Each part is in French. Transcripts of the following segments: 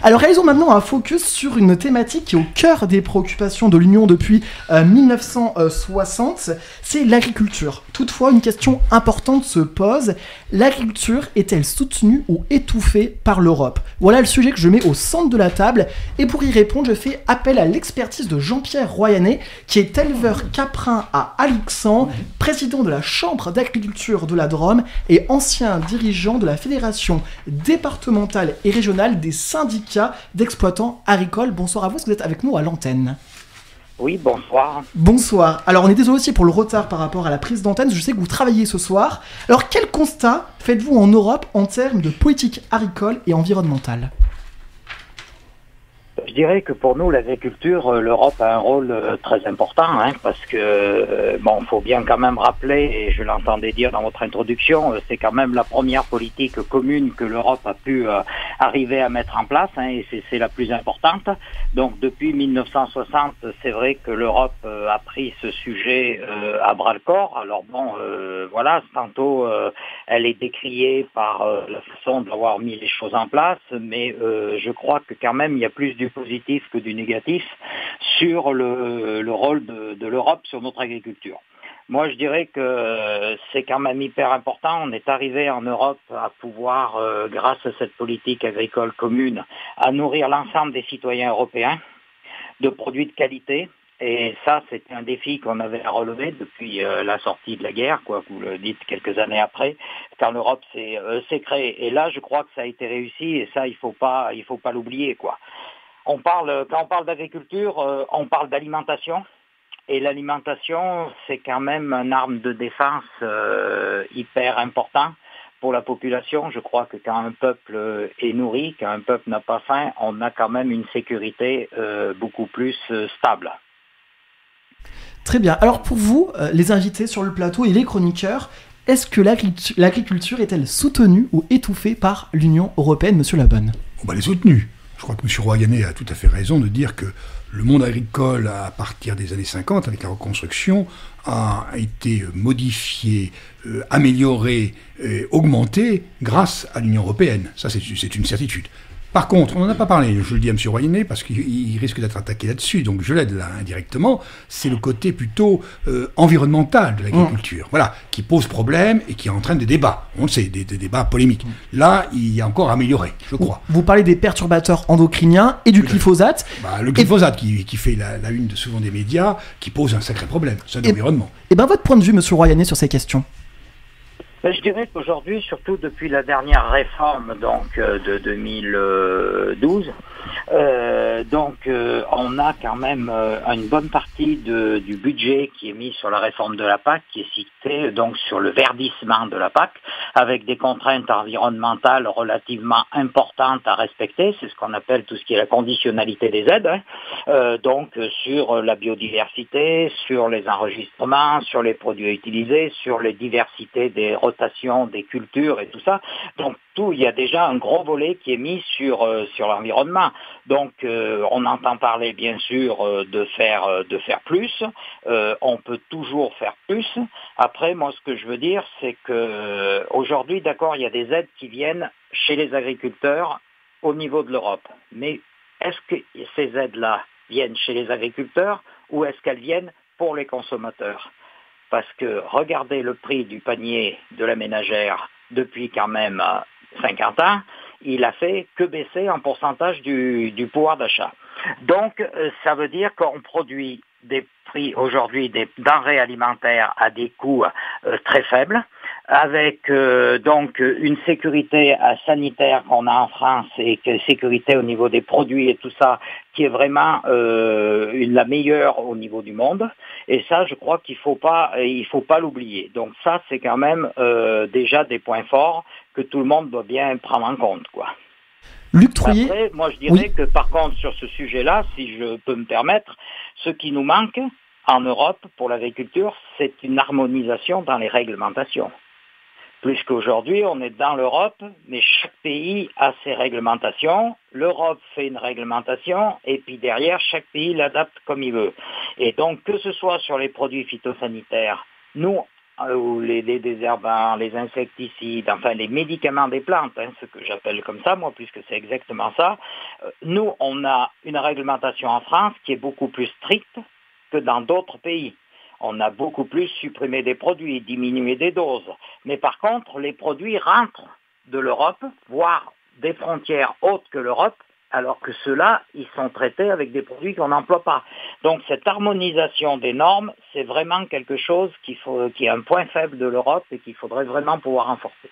Alors réalisons maintenant un focus sur une thématique qui est au cœur des préoccupations de l'Union depuis 1960, c'est l'agriculture. Toutefois, une question importante se pose, l'agriculture est-elle soutenue ou étouffée par l'Europe? Voilà le sujet que je mets au centre de la table, et pour y répondre, je fais appel à l'expertise de Jean-Pierre Royanet, qui est éleveur caprin à Alixan, président de la Chambre d'agriculture de la Drôme et ancien dirigeant de la Fédération départementale et régionale des syndicats d'exploitants agricoles. Bonsoir à vous, est-ce que vous êtes avec nous à l'antenne? Oui, bonsoir. Bonsoir. Alors on est désolé aussi pour le retard par rapport à la prise d'antenne, je sais que vous travaillez ce soir. Alors quel constat faites-vous en Europe en termes de politique agricole et environnementale? Je dirais que pour nous, l'agriculture, l'Europe a un rôle très important, parce que, il faut bien quand même rappeler, et je l'entendais dire dans votre introduction, c'est quand même la première politique commune que l'Europe a pu arriver à mettre en place, et c'est la plus importante. Donc depuis 1960, c'est vrai que l'Europe a pris ce sujet à bras-le-corps. Alors tantôt elle est décriée par la façon d'avoir mis les choses en place, mais je crois que quand même il y a plus du positif que du négatif sur le rôle de l'Europe sur notre agriculture. Moi, je dirais que c'est quand même hyper important. On est arrivé en Europe à pouvoir, grâce à cette politique agricole commune, à nourrir l'ensemble des citoyens européens de produits de qualité. Et ça, c'était un défi qu'on avait à relever depuis la sortie de la guerre, vous le dites quelques années après, quand l'Europe s'est créée. Et là, je crois que ça a été réussi, et ça, il faut pas l'oublier, quand on parle d'agriculture, on parle d'alimentation. Et l'alimentation, c'est quand même une arme de défense hyper important pour la population. Je crois que quand un peuple est nourri, quand un peuple n'a pas faim, on a quand même une sécurité beaucoup plus stable. Très bien. Alors pour vous, les invités sur le plateau et les chroniqueurs, est-ce que l'agriculture est-elle soutenue ou étouffée par l'Union européenne, Monsieur Labonne? Elle est soutenue. Je crois que M. Royanet a tout à fait raison de dire que le monde agricole, à partir des années 50, avec la reconstruction, a été modifié, amélioré, augmenté grâce à l'Union européenne. Ça, c'est une certitude. Par contre, on n'en a pas parlé, je le dis à M. Royanet, parce qu'il risque d'être attaqué là-dessus, donc je l'aide là indirectement, c'est le côté plutôt environnemental de l'agriculture, qui pose problème et qui entraîne des débats, on le sait, des débats polémiques. Là, il y a encore à améliorer, je crois. Vous parlez des perturbateurs endocriniens et du glyphosate. Le glyphosate qui fait la une souvent des médias, qui pose un sacré problème, c'est l'environnement. Et votre point de vue, M. Royanet, sur ces questions? Je dirais qu'aujourd'hui, surtout depuis la dernière réforme de 2012, on a quand même une bonne partie du budget qui est mis sur la réforme de la PAC, qui est cité sur le verdissement de la PAC, avec des contraintes environnementales relativement importantes à respecter. C'est ce qu'on appelle tout ce qui est la conditionnalité des aides, sur la biodiversité, sur les enregistrements, sur les produits utilisés, sur les diversités des rotations des cultures et tout ça. Donc il y a déjà un gros volet qui est mis sur l'environnement. Donc on entend parler bien sûr de faire plus. On peut toujours faire plus. Après, moi ce que je veux dire, c'est que aujourd'hui, d'accord, il y a des aides qui viennent chez les agriculteurs au niveau de l'Europe. Mais est-ce que ces aides-là viennent chez les agriculteurs ou est-ce qu'elles viennent pour les consommateurs? Parce que regardez le prix du panier de la ménagère depuis quand même 50 ans, il a fait que baisser en pourcentage du pouvoir d'achat. Donc, ça veut dire qu'on produit des prix aujourd'hui des denrées alimentaires à des coûts très faibles, avec une sécurité sanitaire qu'on a en France et que sécurité au niveau des produits et tout ça qui est vraiment la meilleure au niveau du monde. Et ça, je crois qu'il faut pas l'oublier. Donc ça, c'est quand même déjà des points forts que tout le monde doit bien prendre en compte, Luc Trouillet. Après, moi, je dirais que par contre, sur ce sujet-là, si je peux me permettre, ce qui nous manque en Europe pour l'agriculture, c'est une harmonisation dans les réglementations. Plus qu'aujourd'hui, on est dans l'Europe, mais chaque pays a ses réglementations. L'Europe fait une réglementation, et puis derrière, chaque pays l'adapte comme il veut. Et donc, que ce soit sur les produits phytosanitaires, nous, ou les désherbants, les insecticides, enfin les médicaments des plantes, ce que j'appelle comme ça, moi, puisque c'est exactement ça. Nous, on a une réglementation en France qui est beaucoup plus stricte que dans d'autres pays. On a beaucoup plus supprimé des produits, diminué des doses. Mais par contre, les produits rentrent de l'Europe, voire des frontières autres que l'Europe, alors que ceux-là, ils sont traités avec des produits qu'on n'emploie pas. Donc cette harmonisation des normes, c'est vraiment quelque chose qui est un point faible de l'Europe et qu'il faudrait vraiment pouvoir renforcer.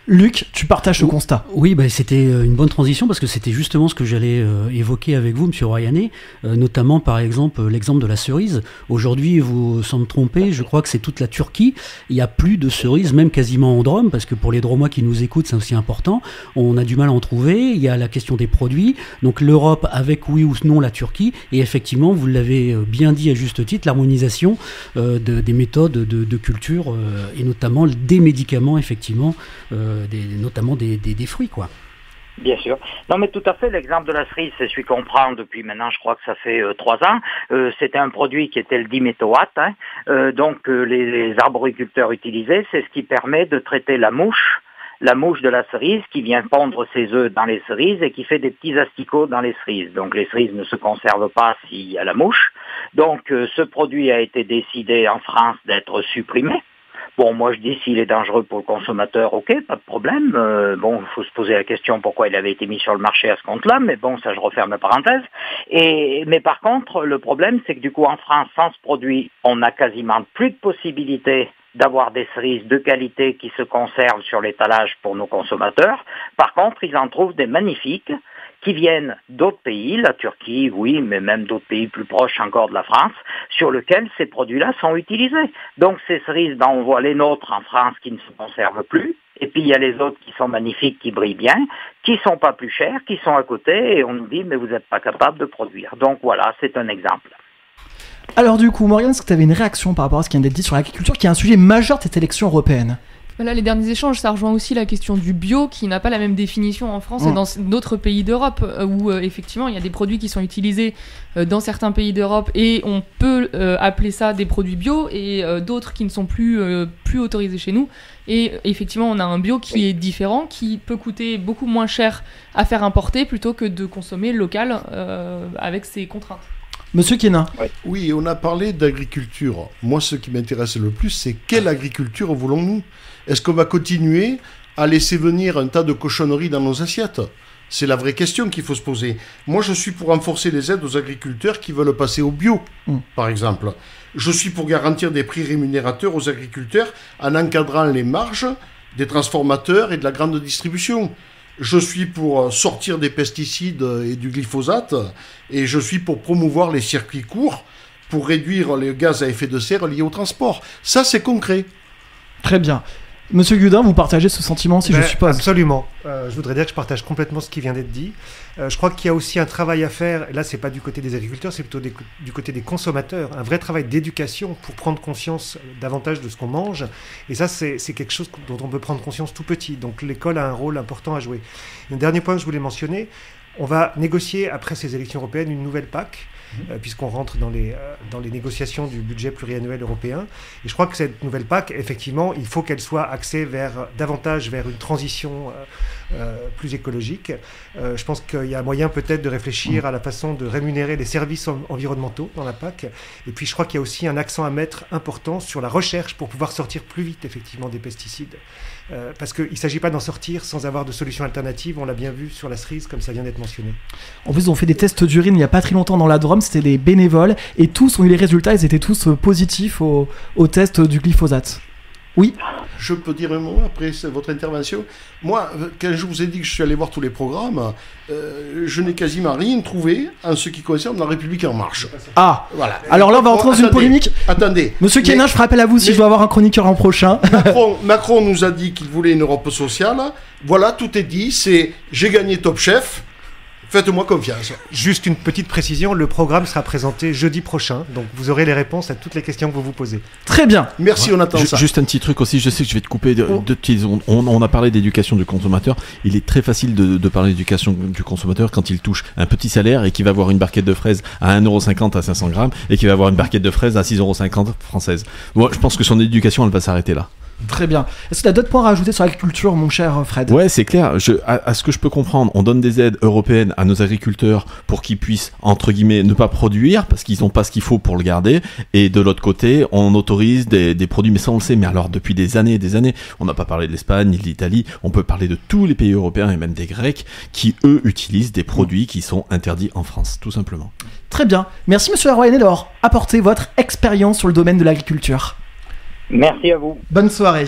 Luc, tu partages ce constat? Oui, c'était une bonne transition parce que c'était justement ce que j'allais évoquer avec vous, Monsieur Royanet, notamment par exemple l'exemple de la cerise. Aujourd'hui, vous sans me tromper, je crois que c'est toute la Turquie. Il n'y a plus de cerises, même quasiment en Drôme, parce que pour les Dromois qui nous écoutent, c'est aussi important. On a du mal à en trouver. Il y a la question des produits. Donc l'Europe avec oui ou non la Turquie. Et effectivement, vous l'avez bien dit à juste titre, l'harmonisation des méthodes de culture et notamment des médicaments, effectivement. Notamment des fruits, quoi. Bien sûr. Non, mais tout à fait, l'exemple de la cerise, c'est celui qu'on prend depuis maintenant, je crois que ça fait 3 ans. C'était un produit qui était le diméthoate, donc les arboriculteurs utilisaient, c'est ce qui permet de traiter la mouche de la cerise qui vient pondre ses œufs dans les cerises et qui fait des petits asticots dans les cerises. Donc les cerises ne se conservent pas s'il y a la mouche. Donc ce produit a été décidé en France d'être supprimé. Bon, moi je dis s'il est dangereux pour le consommateur, ok, pas de problème. Il faut se poser la question pourquoi il avait été mis sur le marché à ce compte-là, mais bon, ça je referme la parenthèse. Mais par contre, le problème c'est que du coup en France, sans ce produit, on a quasiment plus de possibilités d'avoir des cerises de qualité qui se conservent sur l'étalage pour nos consommateurs. Par contre, ils en trouvent des magnifiques qui viennent d'autres pays, la Turquie, oui, mais même d'autres pays plus proches encore de la France, sur lesquels ces produits-là sont utilisés. Donc ces cerises, on voit les nôtres en France qui ne se conservent plus, et puis il y a les autres qui sont magnifiques, qui brillent bien, qui sont pas plus chers, qui sont à côté, et on nous dit, mais vous n'êtes pas capable de produire. Donc voilà, c'est un exemple. Alors du coup, Morgane, est-ce que tu avais une réaction par rapport à ce qui vient d'être dit sur l'agriculture, qui est un sujet majeur de cette élection européenne ? Là, les derniers échanges, ça rejoint aussi la question du bio qui n'a pas la même définition en France et dans d'autres pays d'Europe où effectivement il y a des produits qui sont utilisés dans certains pays d'Europe et on peut appeler ça des produits bio et d'autres qui ne sont plus autorisés chez nous. Et effectivement, on a un bio qui est différent, qui peut coûter beaucoup moins cher à faire importer plutôt que de consommer local avec ses contraintes. Monsieur Quénin. Oui, on a parlé d'agriculture. Moi, ce qui m'intéresse le plus, c'est quelle agriculture voulons-nous ? Est-ce qu'on va continuer à laisser venir un tas de cochonneries dans nos assiettes ? C'est la vraie question qu'il faut se poser. Moi, je suis pour renforcer les aides aux agriculteurs qui veulent passer au bio, par exemple. Je suis pour garantir des prix rémunérateurs aux agriculteurs en encadrant les marges des transformateurs et de la grande distribution. Je suis pour sortir des pesticides et du glyphosate et je suis pour promouvoir les circuits courts pour réduire les gaz à effet de serre liés au transport. Ça, c'est concret. Très bien. Monsieur Gudin, vous partagez ce sentiment aussi, je suppose. Absolument. Je voudrais dire que je partage complètement ce qui vient d'être dit. Je crois qu'il y a aussi un travail à faire, et là c'est pas du côté des agriculteurs, c'est plutôt du côté des consommateurs, un vrai travail d'éducation pour prendre conscience davantage de ce qu'on mange, et ça c'est quelque chose dont on peut prendre conscience tout petit, donc l'école a un rôle important à jouer. Et un dernier point que je voulais mentionner, on va négocier après ces élections européennes une nouvelle PAC, puisqu'on rentre dans les négociations du budget pluriannuel européen. Et je crois que cette nouvelle PAC, effectivement, il faut qu'elle soit axée davantage vers une transition plus écologique. Je pense qu'il y a moyen peut-être de réfléchir à la façon de rémunérer les services environnementaux dans la PAC. Et puis je crois qu'il y a aussi un accent à mettre important sur la recherche pour pouvoir sortir plus vite, effectivement, des pesticides. Parce qu'il ne s'agit pas d'en sortir sans avoir de solutions alternatives. On l'a bien vu sur la cerise, comme ça vient d'être mentionné. En plus, on fait des tests d'urine il n'y a pas très longtemps dans la Drôme. C'était des bénévoles et tous ont eu les résultats. Ils étaient tous positifs au test du glyphosate. Oui. Je peux dire un mot après votre intervention. Moi, quand je vous ai dit que je suis allé voir tous les programmes, je n'ai quasiment rien trouvé en ce qui concerne la République En Marche. Ah, voilà. Alors là, on va entrer dans une polémique. Attendez. Monsieur Quénin, je ferai appel à vous si je dois avoir un chroniqueur en prochain. Macron nous a dit qu'il voulait une Europe sociale. Voilà, tout est dit. J'ai gagné Top Chef. Faites-moi confiance. Juste une petite précision, le programme sera présenté jeudi prochain, donc vous aurez les réponses à toutes les questions que vous vous posez. Très bien. Merci, on attend ça. Juste un petit truc aussi, je sais que je vais te couper deux petits. On a parlé d'éducation du consommateur. Il est très facile de parler d'éducation du consommateur quand il touche un petit salaire et qu'il va avoir une barquette de fraises à 1,50€ à 500 grammes et qu'il va avoir une barquette de fraises à 6,50€ française. Moi, je pense que son éducation, elle va s'arrêter là. Très bien. Est-ce que tu as d'autres points à rajouter sur l'agriculture, mon cher Fred ? Ouais, c'est clair. À ce que je peux comprendre, on donne des aides européennes à nos agriculteurs pour qu'ils puissent, entre guillemets, ne pas produire parce qu'ils n'ont pas ce qu'il faut pour le garder. Et de l'autre côté, on autorise des produits, mais ça on le sait, mais alors depuis des années et des années, on n'a pas parlé de l'Espagne ni de l'Italie, on peut parler de tous les pays européens et même des Grecs qui, eux, utilisent des produits qui sont interdits en France, tout simplement. Très bien. Merci Monsieur Royanet d'avoir apporté votre expérience sur le domaine de l'agriculture. Merci à vous. Bonne soirée.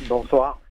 Bonsoir.